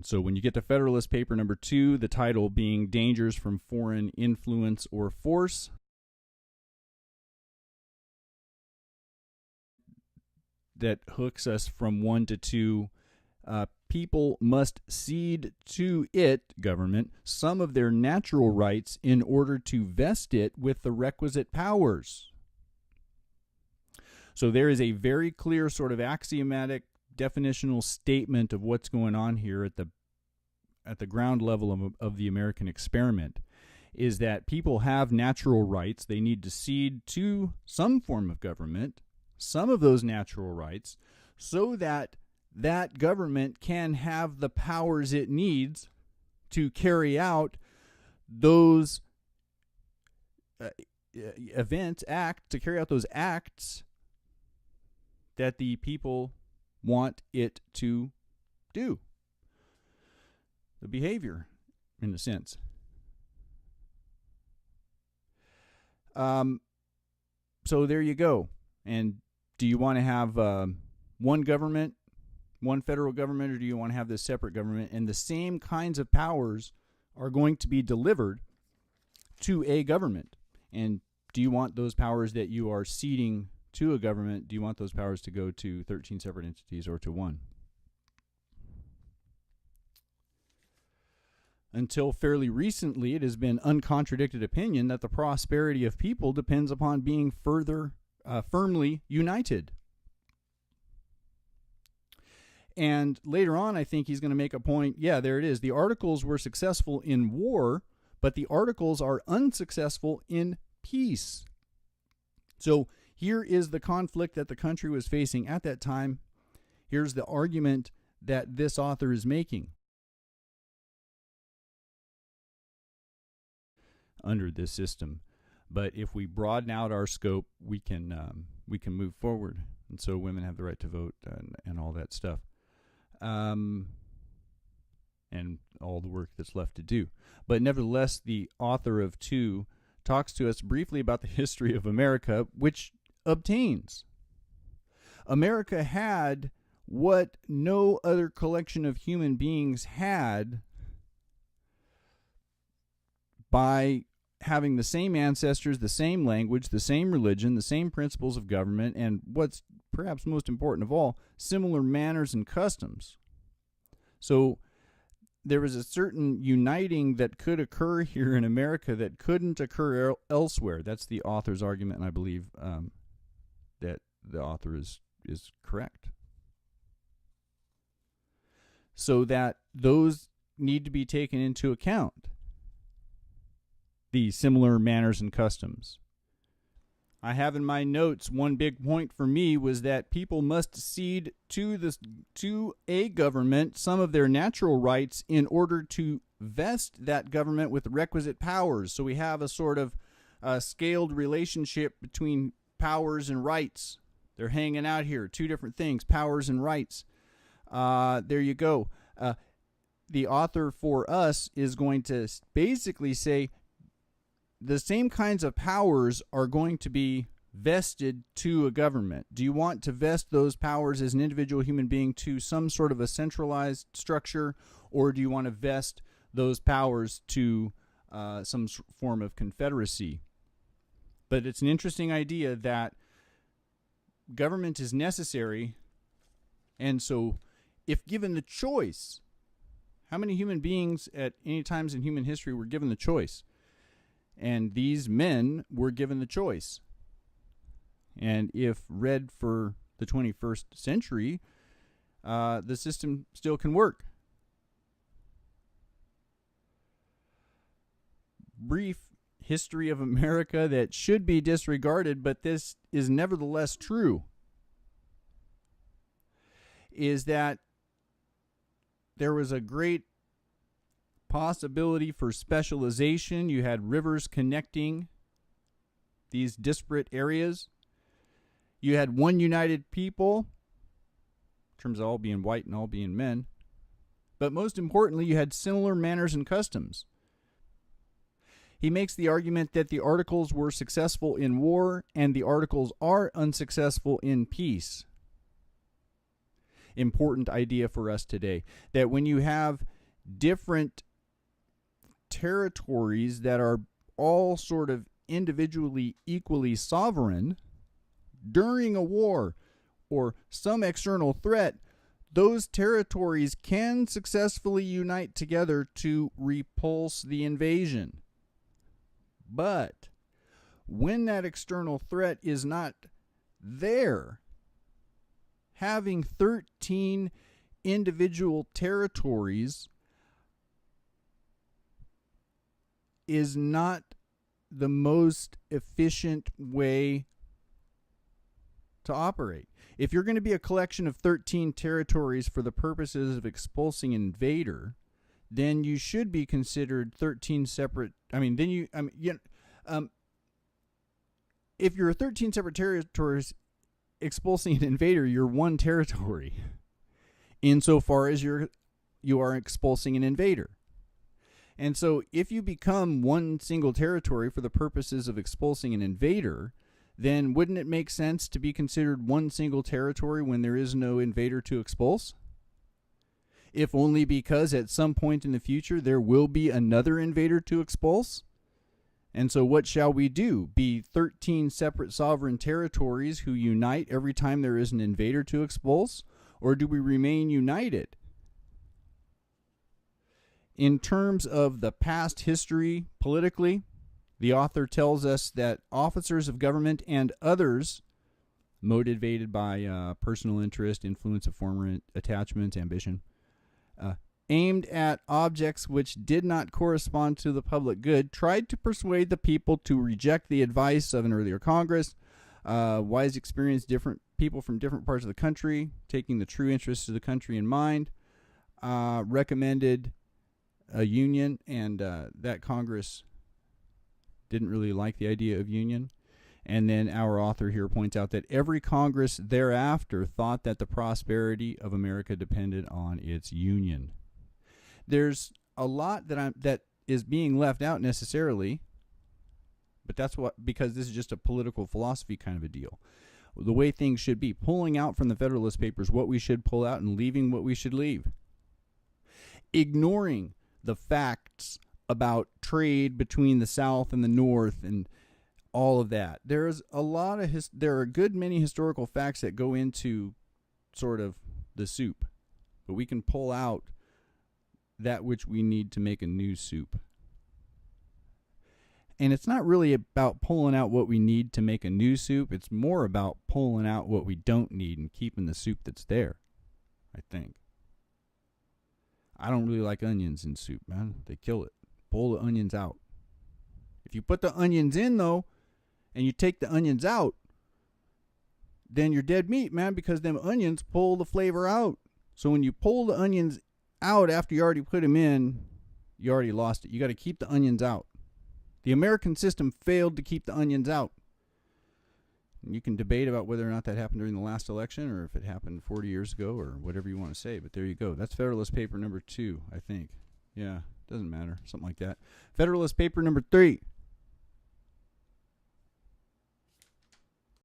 So when you get to Federalist Paper number 2, the title being Dangers from Foreign Influence or Force, that hooks us from 1 to 2. People must cede to it, government, some of their natural rights in order to vest it with the requisite powers. So there is a very clear sort of axiomatic definitional statement of what's going on here at the ground level of the American experiment, is that people have natural rights. They need to cede to some form of government some of those natural rights so that that government can have the powers it needs to carry out those those acts that the people want it to do. The behavior, in a sense. So there you go. And do you want to have one government, one federal government, or do you want to have this separate government? And the same kinds of powers are going to be delivered to a government. And do you want those powers that you are ceding to a government, do you want those powers to go to 13 separate entities or to one? Until fairly recently, it has been uncontradicted opinion that the prosperity of people depends upon being firmly united. And later on, I think he's going to make a point. Yeah, there it is. The Articles were successful in war, but the Articles are unsuccessful in peace. So here is the conflict that the country was facing at that time. Here's the argument that this author is making under this system. But if we broaden out our scope, we can move forward. And so women have the right to vote and all that stuff. And all the work that's left to do. But nevertheless, the author of 2 talks to us briefly about the history of America, which obtains. America had what no other collection of human beings had by having the same ancestors, the same language, the same religion, the same principles of government, and what's perhaps most important of all, similar manners and customs. So there was a certain uniting that could occur here in America that couldn't occur elsewhere. That's the author's argument, and I believe that the author is correct. So that those need to be taken into account. The similar manners and customs. I have in my notes, one big point for me was that people must cede to a government some of their natural rights in order to vest that government with requisite powers. So we have a sort of scaled relationship between powers and rights. They're hanging out here, 2 different things, powers and rights. There you go. The author for us is going to basically say, the same kinds of powers are going to be vested to a government. Do you want to vest those powers as an individual human being to some sort of a centralized structure, or do you want to vest those powers to some form of confederacy? But it's an interesting idea that government is necessary, and so if given the choice, how many human beings at any times in human history were given the choice? And these men were given the choice. And if read for the 21st century, the system still can work. Brief history of America that should be disregarded, but this is nevertheless true, is that there was a great possibility for specialization. You had rivers connecting these disparate areas. You had one united people, in terms of all being white and all being men. But most importantly, you had similar manners and customs. He makes the argument that the Articles were successful in war and the Articles are unsuccessful in peace. Important idea for us today. That when you have different territories that are all sort of individually equally sovereign during a war or some external threat, those territories can successfully unite together to repulse the invasion. But when that external threat is not there, having 13 individual territories is not the most efficient way to operate. If you're going to be a collection of 13 territories for the purposes of expulsing an invader, then you should be considered 13 separate. If you're 13 separate territories expulsing an invader, you're one territory insofar as you are expulsing an invader. And so if you become one single territory for the purposes of expulsing an invader, then wouldn't it make sense to be considered one single territory when there is no invader to expulse? If only because at some point in the future there will be another invader to expulse? And so what shall we do? Be 13 separate sovereign territories who unite every time there is an invader to expulse? Or do we remain united? In terms of the past history politically, the author tells us that officers of government and others, motivated by personal interest, influence of former attachment, ambition, aimed at objects which did not correspond to the public good, tried to persuade the people to reject the advice of an earlier Congress. Wise, experienced different people from different parts of the country, taking the true interests of the country in mind, recommended a union, and that Congress didn't really like the idea of union. And then our author here points out that every Congress thereafter thought that the prosperity of America depended on its union. There's a lot that is being left out necessarily, but that's because this is just a political philosophy kind of a deal. The way things should be, pulling out from the Federalist Papers what we should pull out and leaving what we should leave. Ignoring the facts about trade between the South and the North and all of that. There are a good many historical facts that go into sort of the soup, but we can pull out that which we need to make a new soup. And it's not really about pulling out what we need to make a new soup. It's more about pulling out what we don't need and keeping the soup that's there, I think. I don't really like onions in soup, man. They kill it. Pull the onions out. If you put the onions in, though, and you take the onions out, then you're dead meat, man, because them onions pull the flavor out. So when you pull the onions out after you already put them in, you already lost it. You got to keep the onions out. The American system failed to keep the onions out. You can debate about whether or not that happened during the last election or if it happened 40 years ago or whatever you want to say, but there you go. That's Federalist Paper number 2, I think. Yeah, doesn't matter. Something like that. Federalist Paper number 3.